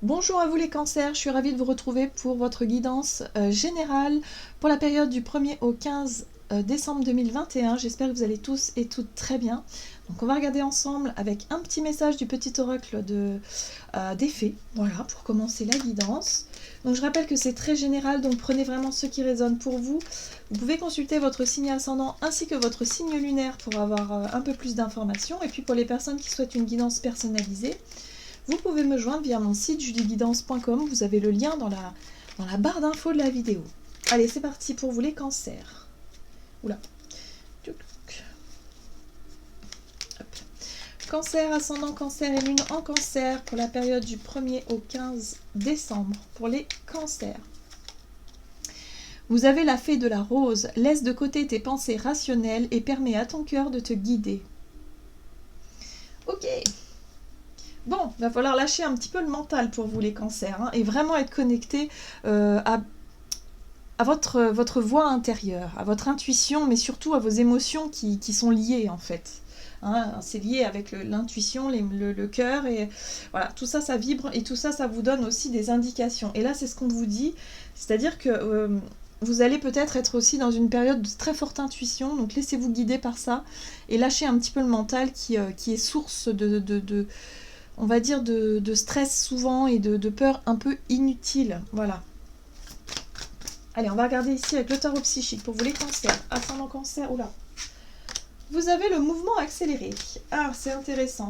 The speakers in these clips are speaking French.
Bonjour à vous les cancers, je suis ravie de vous retrouver pour votre guidance générale pour la période du 1er au 15 décembre 2021. J'espère que vous allez tous et toutes très bien. Donc on va regarder ensemble avec un petit message du petit oracle des fées, voilà, pour commencer la guidance. Donc je rappelle que c'est très général, donc prenez vraiment ce qui résonne pour vous. Vous pouvez consulter votre signe ascendant ainsi que votre signe lunaire pour avoir un peu plus d'informations. Et puis pour les personnes qui souhaitent une guidance personnalisée, vous pouvez me joindre via mon site julieguidance.com, vous avez le lien dans la barre d'infos de la vidéo. Allez, c'est parti pour vous les cancers. Oula. Hop. Cancer, ascendant cancer et lune en cancer pour la période du 1er au 15 décembre pour les cancers. Vous avez la fée de la rose, laisse de côté tes pensées rationnelles et permets à ton cœur de te guider. Ok. Bon, il va falloir lâcher un petit peu le mental pour vous les cancers, hein, et vraiment être connecté à votre voix intérieure, à votre intuition, mais surtout à vos émotions qui sont liées en fait. Hein, c'est lié avec l'intuition, le cœur, et voilà, tout ça, ça vibre, et tout ça, ça vous donne aussi des indications. Et là, c'est ce qu'on vous dit, c'est-à-dire que vous allez peut-être être aussi dans une période de très forte intuition, donc laissez-vous guider par ça, et lâchez un petit peu le mental qui est source on va dire de stress souvent et de peur un peu inutile. Voilà. Allez, on va regarder ici avec le tarot psychique pour vous les cancers. Ascendant cancer, oula. Vous avez le mouvement accéléré. Ah, c'est intéressant.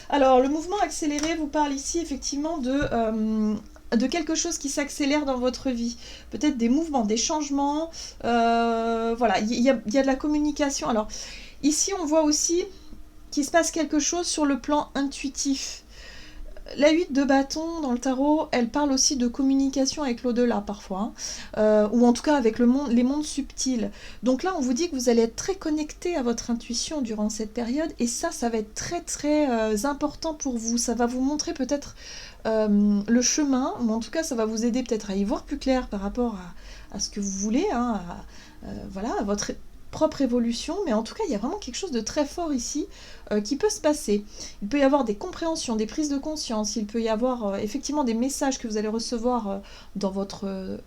Alors, le mouvement accéléré vous parle ici effectivement de quelque chose qui s'accélère dans votre vie. Peut-être des mouvements, des changements. Voilà, il y a de la communication. Alors, ici, on voit aussi qu'il se passe quelque chose sur le plan intuitif. La 8 de bâton dans le tarot, elle parle aussi de communication avec l'au-delà parfois, hein, ou en tout cas avec les mondes subtils. Donc là, on vous dit que vous allez être très connecté à votre intuition durant cette période, et ça va être très très important pour vous. Ça va vous montrer peut-être le chemin, ou en tout cas ça va vous aider peut-être à y voir plus clair par rapport à ce que vous voulez, hein, voilà, à votre propre évolution, mais en tout cas il y a vraiment quelque chose de très fort ici qui peut se passer. Il peut y avoir des compréhensions, des prises de conscience, il peut y avoir effectivement des messages que vous allez recevoir dans votre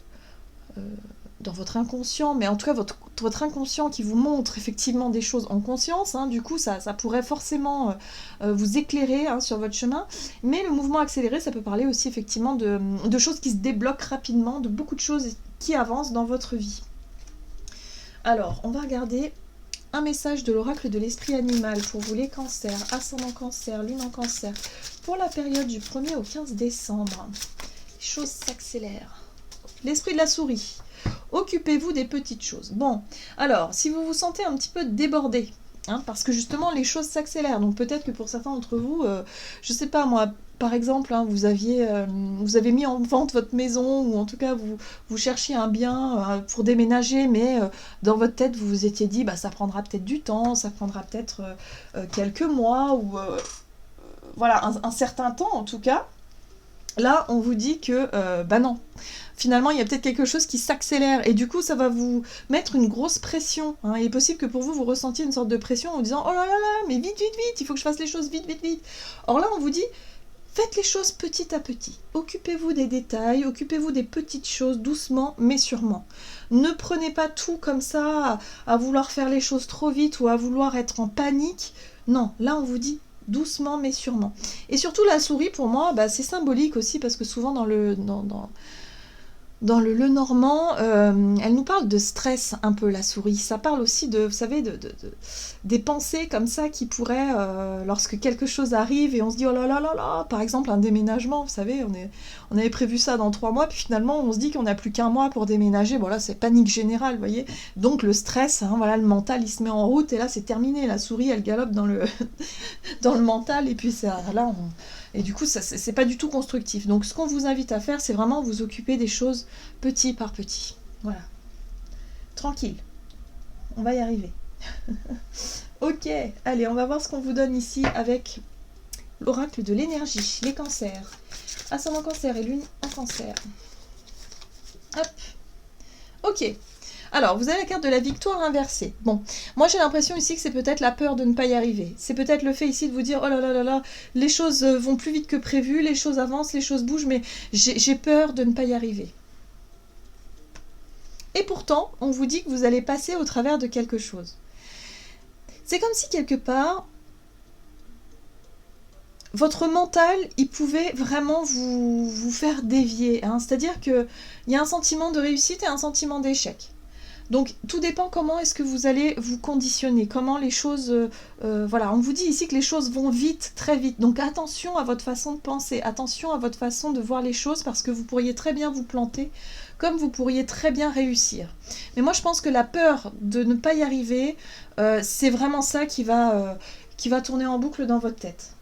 inconscient, mais en tout cas votre inconscient qui vous montre effectivement des choses en conscience, hein, du coup ça pourrait forcément vous éclairer, hein, sur votre chemin, mais le mouvement accéléré, ça peut parler aussi effectivement de choses qui se débloquent rapidement, de beaucoup de choses qui avancent dans votre vie. Alors, on va regarder un message de l'oracle de l'esprit animal pour vous les cancers, ascendant cancer, lune en cancer, pour la période du 1er au 15 décembre. Les choses s'accélèrent. L'esprit de la souris. Occupez-vous des petites choses. Bon, alors, si vous vous sentez un petit peu débordé, hein, parce que justement les choses s'accélèrent, donc peut-être que pour certains d'entre vous, je sais pas moi, par exemple, hein, vous avez mis en vente votre maison, ou en tout cas vous cherchiez un bien pour déménager, mais dans votre tête vous vous étiez dit bah ça prendra peut-être du temps, ça prendra peut-être quelques mois, ou voilà, un certain temps en tout cas. Là, on vous dit que, bah non, finalement, il y a peut-être quelque chose qui s'accélère, et du coup, ça va vous mettre une grosse pression, hein. Il est possible que pour vous, vous ressentiez une sorte de pression en vous disant « Oh là là là, mais vite, vite, vite, il faut que je fasse les choses vite, vite, vite ». Or là, on vous dit « Faites les choses petit à petit. Occupez-vous des détails, occupez-vous des petites choses, doucement, mais sûrement. Ne prenez pas tout comme ça, à vouloir faire les choses trop vite, ou à vouloir être en panique. Non, là, on vous dit doucement mais sûrement. Et surtout la souris, pour moi, bah, c'est symbolique aussi, parce que souvent dans le Lenormand, elle nous parle de stress un peu, la souris. Ça parle aussi de, vous savez, des pensées comme ça qui pourraient, lorsque quelque chose arrive et on se dit oh là là là là, par exemple un déménagement, vous savez, on avait prévu ça dans 3 mois, puis finalement on se dit qu'on n'a plus qu'un mois pour déménager. Bon là c'est panique générale, vous voyez. Donc le stress, hein, voilà, le mental il se met en route, et là c'est terminé. La souris elle galope dans le dans le mental, et puis ça, là et du coup ça c'est pas du tout constructif. Donc ce qu'on vous invite à faire, c'est vraiment vous occuper des choses petit par petit. Voilà. Tranquille. On va y arriver. Ok, allez, on va voir ce qu'on vous donne ici avec l'oracle de l'énergie, les cancers. Ascendant cancer et lune en cancer. Hop. Ok. Alors, vous avez la carte de la victoire inversée. Bon, moi j'ai l'impression ici que c'est peut-être la peur de ne pas y arriver. C'est peut-être le fait ici de vous dire, oh là là là là, les choses vont plus vite que prévu, les choses avancent, les choses bougent, mais j'ai peur de ne pas y arriver. Et pourtant, on vous dit que vous allez passer au travers de quelque chose. C'est comme si quelque part, votre mental, il pouvait vraiment vous faire dévier. Hein. C'est-à-dire qu'il y a un sentiment de réussite et un sentiment d'échec. Donc tout dépend comment est-ce que vous allez vous conditionner, comment les choses... voilà, on vous dit ici que les choses vont vite, très vite. Donc attention à votre façon de penser, attention à votre façon de voir les choses parce que vous pourriez très bien vous planter, comme vous pourriez très bien réussir. Mais moi je pense que la peur de ne pas y arriver, c'est vraiment ça qui va tourner en boucle dans votre tête.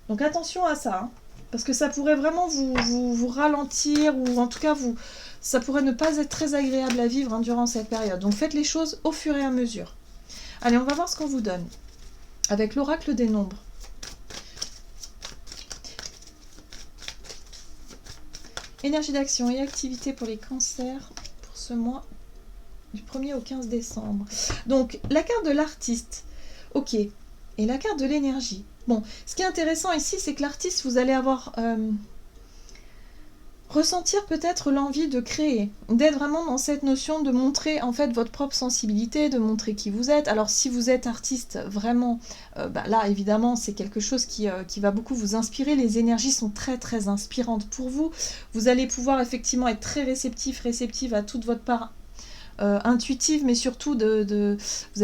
Donc attention à ça, hein, parce que ça pourrait vraiment vous ralentir, ou en tout cas ça pourrait ne pas être très agréable à vivre hein, durant cette période. Donc faites les choses au fur et à mesure. Allez, on va voir ce qu'on vous donne avec l'oracle des nombres. Énergie d'action et activité pour les cancers pour ce mois du 1er au 15 décembre. Donc la carte de l'artiste, ok, et la carte de l'énergie. Bon, ce qui est intéressant ici, c'est que l'artiste, vous allez avoir... ressentir peut-être l'envie de créer, d'être vraiment dans cette notion de montrer en fait votre propre sensibilité, de montrer qui vous êtes. Alors si vous êtes artiste vraiment, là évidemment c'est quelque chose qui va beaucoup vous inspirer, les énergies sont très très inspirantes pour vous, vous allez pouvoir effectivement être très réceptive à toute votre part intuitive, mais surtout vous allez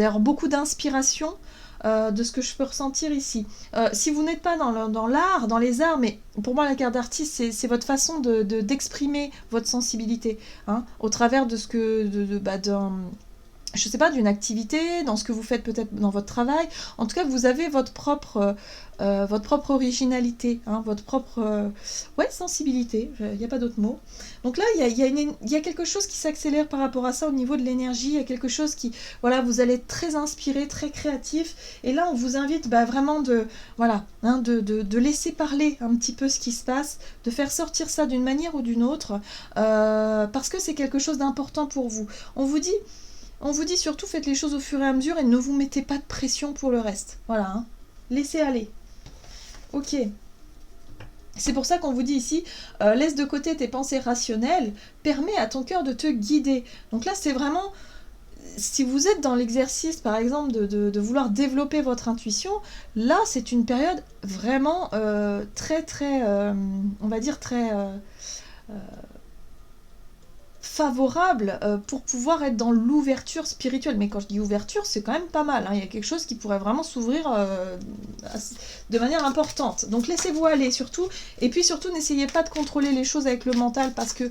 avoir beaucoup d'inspiration. De ce que je peux ressentir ici. Si vous n'êtes pas dans l'art, dans les arts, mais pour moi la carte d'artiste c'est votre façon d'exprimer votre sensibilité hein, au travers de ce que je sais pas, d'une activité, dans ce que vous faites peut-être dans votre travail. En tout cas, vous avez votre propre originalité, hein, votre propre sensibilité, il n'y a pas d'autre mot. Donc là, il y a quelque chose qui s'accélère par rapport à ça au niveau de l'énergie, il y a quelque chose qui, voilà, vous allez être très inspiré, très créatif, et là, on vous invite vraiment de laisser parler un petit peu ce qui se passe, de faire sortir ça d'une manière ou d'une autre, parce que c'est quelque chose d'important pour vous. On vous dit surtout, faites les choses au fur et à mesure et ne vous mettez pas de pression pour le reste. Voilà, hein. Laissez aller. Ok. C'est pour ça qu'on vous dit ici, laisse de côté tes pensées rationnelles, permets à ton cœur de te guider. Donc là, c'est vraiment, si vous êtes dans l'exercice, par exemple, de vouloir développer votre intuition, là, c'est une période vraiment très, très, on va dire, très... favorable pour pouvoir être dans l'ouverture spirituelle. Mais quand je dis ouverture, c'est quand même pas mal. Hein. Il y a quelque chose qui pourrait vraiment s'ouvrir de manière importante. Donc laissez-vous aller surtout. Et puis surtout, n'essayez pas de contrôler les choses avec le mental parce que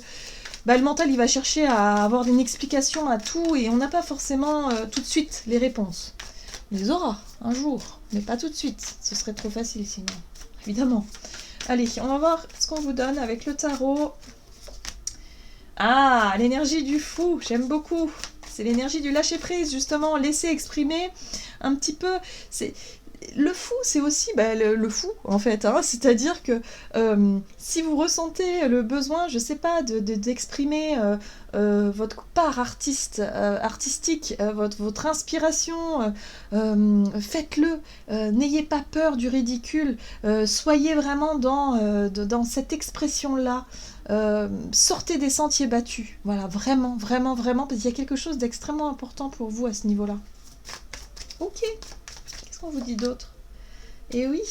le mental, il va chercher à avoir une explication à tout et on n'a pas forcément tout de suite les réponses. On les aura un jour, mais pas tout de suite. Ce serait trop facile sinon, évidemment. Allez, on va voir ce qu'on vous donne avec le tarot. Ah, l'énergie du fou, j'aime beaucoup. C'est l'énergie du lâcher-prise, justement, laisser exprimer un petit peu. Le fou, c'est aussi le fou, en fait. Hein. C'est-à-dire que si vous ressentez le besoin, je sais pas, d'exprimer votre part artistique, votre inspiration, faites-le. N'ayez pas peur du ridicule. Soyez vraiment dans cette expression-là. Sortez des sentiers battus. Voilà, vraiment, vraiment, vraiment, parce qu'il y a quelque chose d'extrêmement important pour vous à ce niveau-là. Ok. Qu'est-ce qu'on vous dit d'autre? Et oui,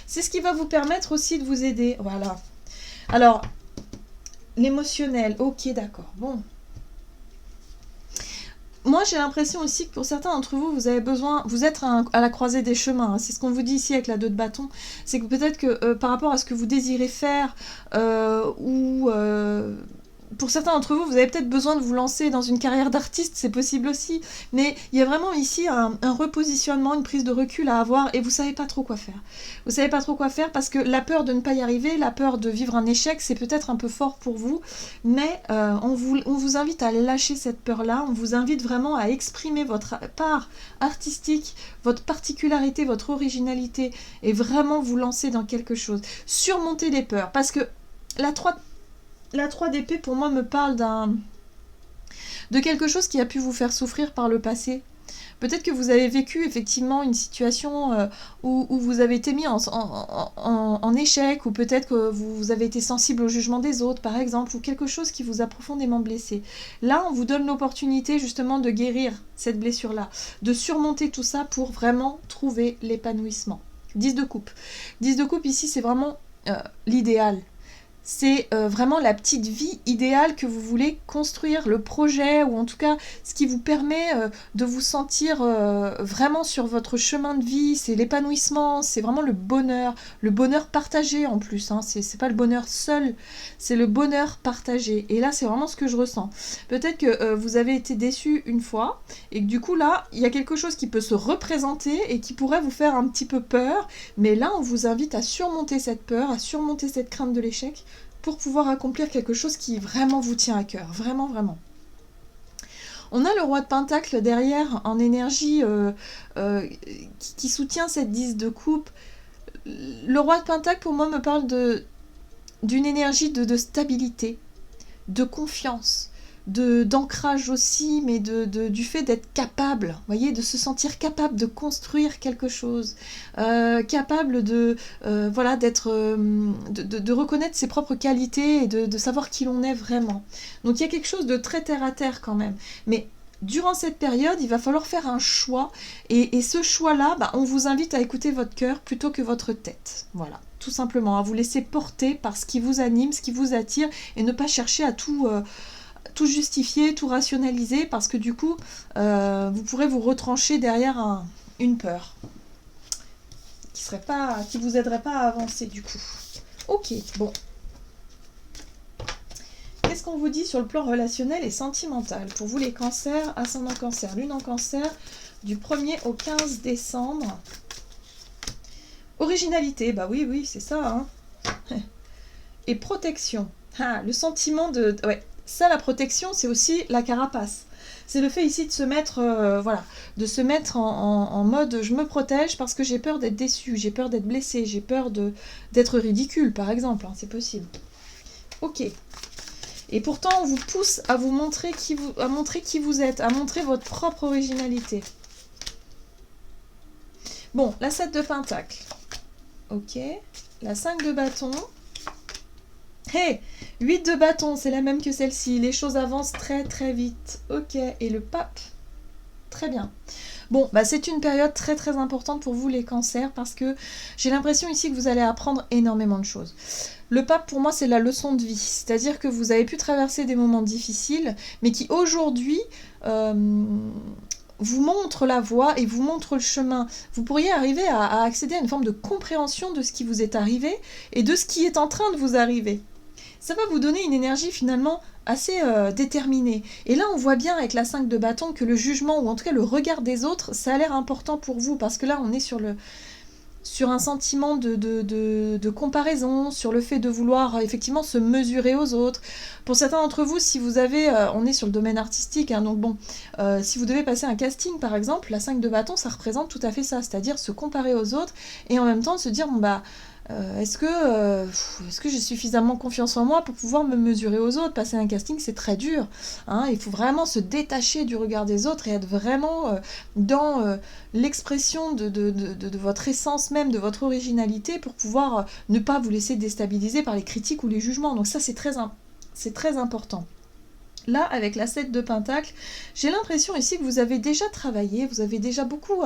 c'est ce qui va vous permettre aussi de vous aider. Voilà. Alors, l'émotionnel. Ok, d'accord. Bon. Moi, j'ai l'impression aussi que pour certains d'entre vous, vous avez besoin, vous êtes à la croisée des chemins. Hein. C'est ce qu'on vous dit ici avec la 2 de bâton. C'est que peut-être que par rapport à ce que vous désirez faire, pour certains d'entre vous, vous avez peut-être besoin de vous lancer dans une carrière d'artiste, c'est possible aussi. Mais il y a vraiment ici un repositionnement, une prise de recul à avoir et vous savez pas trop quoi faire. Vous savez pas trop quoi faire parce que la peur de ne pas y arriver, la peur de vivre un échec, c'est peut-être un peu fort pour vous. Mais on vous invite à lâcher cette peur-là. On vous invite vraiment à exprimer votre part artistique, votre particularité, votre originalité et vraiment vous lancer dans quelque chose. Surmonter les peurs parce que la 3 d'épée, pour moi, me parle de quelque chose qui a pu vous faire souffrir par le passé. Peut-être que vous avez vécu effectivement une situation où vous avez été mis en échec, ou peut-être que vous avez été sensible au jugement des autres, par exemple, ou quelque chose qui vous a profondément blessé. Là, on vous donne l'opportunité justement de guérir cette blessure-là, de surmonter tout ça pour vraiment trouver l'épanouissement. 10 de coupe. 10 de coupe ici, c'est vraiment l'idéal. C'est vraiment la petite vie idéale que vous voulez construire, le projet, ou en tout cas ce qui vous permet de vous sentir vraiment sur votre chemin de vie. C'est l'épanouissement, c'est vraiment le bonheur partagé en plus, hein. C'est pas le bonheur seul, c'est le bonheur partagé. Et là, c'est vraiment ce que je ressens. Peut-être que vous avez été déçu une fois, et que du coup là, il y a quelque chose qui peut se représenter et qui pourrait vous faire un petit peu peur, mais là, on vous invite à surmonter cette peur, à surmonter cette crainte de l'échec, pour pouvoir accomplir quelque chose qui vraiment vous tient à cœur, vraiment, vraiment. On a le roi de Pentacle derrière en énergie qui soutient cette 10 de coupe. Le roi de Pentacle, pour moi, me parle d'une énergie de stabilité, de confiance, d'ancrage aussi, mais du fait d'être capable, voyez, de se sentir capable de construire quelque chose, capable voilà, de reconnaître ses propres qualités et de savoir qui l'on est vraiment. Donc il y a quelque chose de très terre à terre quand même, mais durant cette période, il va falloir faire un choix, et ce choix-là, on vous invite à écouter votre cœur plutôt que votre tête. Voilà, tout simplement, à vous laisser porter par ce qui vous anime, ce qui vous attire, et ne pas chercher à tout justifier, tout rationaliser, parce que du coup, vous pourrez vous retrancher derrière une peur qui vous aiderait pas à avancer du coup. Ok, bon. Qu'est-ce qu'on vous dit sur le plan relationnel et sentimental pour vous les cancers, ascendant cancer, lune en cancer, du 1er au 15 décembre. Originalité, bah oui, c'est ça, hein. Et protection. Ah, le sentiment de... Ouais, ça, la protection, c'est aussi la carapace. C'est le fait ici de se mettre, de se mettre en mode je me protège parce que j'ai peur d'être déçu, j'ai peur d'être blessé, j'ai peur d'être ridicule, par exemple, hein, c'est possible. Ok. Et pourtant, on vous pousse à vous montrer à montrer qui vous êtes, à montrer votre propre originalité. Bon, la 7 de Pentacle. Ok. La 5 de bâton. Hey, 8 de bâton, c'est la même que celle-ci. Les choses avancent très très vite. Ok, et le pape. Très bien. Bon, c'est une période très très importante pour vous les cancers, parce que j'ai l'impression ici que vous allez apprendre énormément de choses. Le pape, pour moi, c'est la leçon de vie. C'est-à-dire que vous avez pu traverser des moments difficiles, mais qui aujourd'hui vous montrent la voie et vous montrent le chemin. Vous pourriez arriver à accéder à une forme de compréhension de ce qui vous est arrivé et de ce qui est en train de vous arriver. Ça va vous donner une énergie finalement assez déterminée. Et là, on voit bien avec la 5 de bâton que le jugement, ou en tout cas le regard des autres, ça a l'air important pour vous, parce que là, on est sur un sentiment de comparaison, sur le fait de vouloir effectivement se mesurer aux autres. Pour certains d'entre vous, si vous avez, on est sur le domaine artistique, hein, donc bon, si vous devez passer un casting par exemple, la 5 de bâton, ça représente tout à fait ça, c'est-à-dire se comparer aux autres, et en même temps se dire, bon est-ce que j'ai suffisamment confiance en moi pour pouvoir me mesurer aux autres? Passer un casting, c'est très dur, hein. Il faut vraiment se détacher du regard des autres et être vraiment dans l'expression de votre essence même, de votre originalité, pour pouvoir ne pas vous laisser déstabiliser par les critiques ou les jugements. Donc ça, c'est très important. Là, avec la 7 de Pentacle, j'ai l'impression ici que vous avez déjà travaillé, vous avez déjà beaucoup...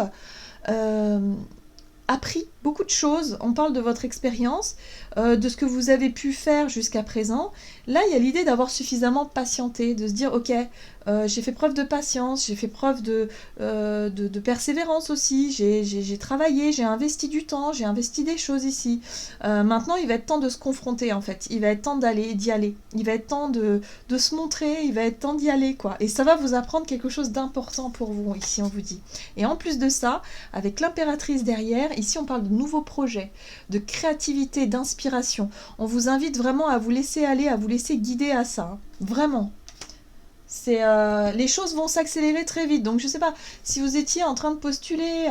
appris beaucoup de choses. On parle de votre expérience, de ce que vous avez pu faire jusqu'à présent. Là, il y a l'idée d'avoir suffisamment patienté, de se dire, ok, j'ai fait preuve de patience, j'ai fait preuve de persévérance aussi, j'ai travaillé, j'ai investi du temps, j'ai investi des choses ici. Maintenant, il va être temps de se confronter, en fait. Il va être temps d'y aller. Il va être temps de se montrer, il va être temps d'y aller, quoi. Et ça va vous apprendre quelque chose d'important pour vous, ici, on vous dit. Et en plus de ça, avec l'impératrice derrière, ici, on parle de nouveaux projets, de créativité, d'inspiration. On vous invite vraiment à vous laisser aller, à vous laisser guider à ça. Hein. Vraiment. Les choses vont s'accélérer très vite. Donc, je sais pas, si vous étiez en train de postuler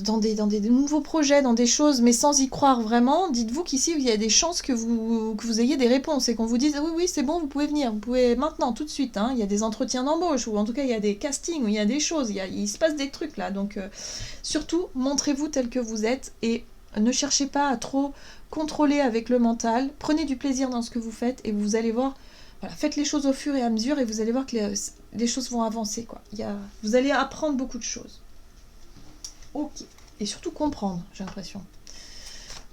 dans des nouveaux projets, dans des choses, mais sans y croire vraiment, dites-vous qu'ici, il y a des chances que vous ayez des réponses et qu'on vous dise ah oui, oui, c'est bon, vous pouvez venir, vous pouvez maintenant, tout de suite. Hein. Il y a des entretiens d'embauche, ou en tout cas, il y a des castings, ou il y a des choses, il se passe des trucs là. Donc, surtout, montrez-vous tel que vous êtes et ne cherchez pas à trop contrôler avec le mental. Prenez du plaisir dans ce que vous faites et vous allez voir. Voilà, faites les choses au fur et à mesure et vous allez voir que les choses vont avancer. Quoi. Vous allez apprendre beaucoup de choses. Ok. Et surtout comprendre, j'ai l'impression.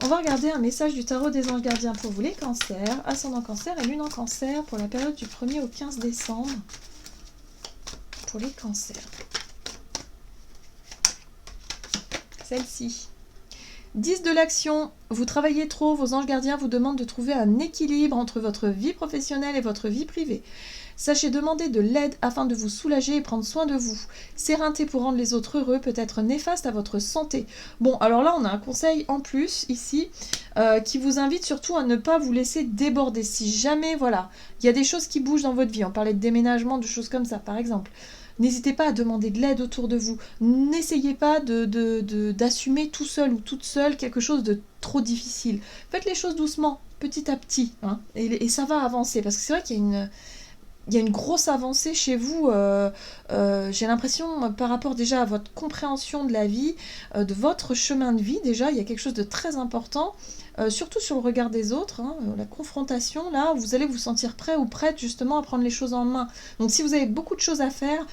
On va regarder un message du tarot des anges gardiens pour vous, les cancers, ascendant cancer et lune en cancer pour la période du 1er au 15 décembre pour les cancers. Celle-ci. 10 de l'action, vous travaillez trop, vos anges gardiens vous demandent de trouver un équilibre entre votre vie professionnelle et votre vie privée. Sachez demander de l'aide afin de vous soulager et prendre soin de vous. S'éreinter pour rendre les autres heureux peut être néfaste à votre santé. Bon, alors là, on a un conseil en plus ici qui vous invite surtout à ne pas vous laisser déborder. Si jamais, voilà, il y a des choses qui bougent dans votre vie, on parlait de déménagement, de choses comme ça, par exemple. N'hésitez pas à demander de l'aide autour de vous. N'essayez pas d'assumer tout seul ou toute seule quelque chose de trop difficile. Faites les choses doucement, petit à petit, hein, et ça va avancer. Parce que c'est vrai qu'il y a une grosse avancée chez vous, j'ai l'impression, par rapport déjà à votre compréhension de la vie, de votre chemin de vie, déjà, il y a quelque chose de très important, surtout sur le regard des autres, hein, la confrontation, là, vous allez vous sentir prêt ou prête justement à prendre les choses en main. Donc si vous avez beaucoup de choses à faire,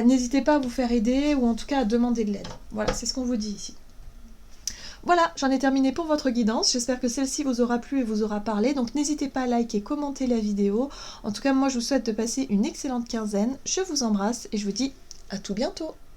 n'hésitez pas à vous faire aider, ou en tout cas à demander de l'aide. Voilà, c'est ce qu'on vous dit ici. Voilà, j'en ai terminé pour votre guidance. J'espère que celle-ci vous aura plu et vous aura parlé. Donc n'hésitez pas à liker, commenter la vidéo. En tout cas, moi je vous souhaite de passer une excellente quinzaine. Je vous embrasse et je vous dis à tout bientôt.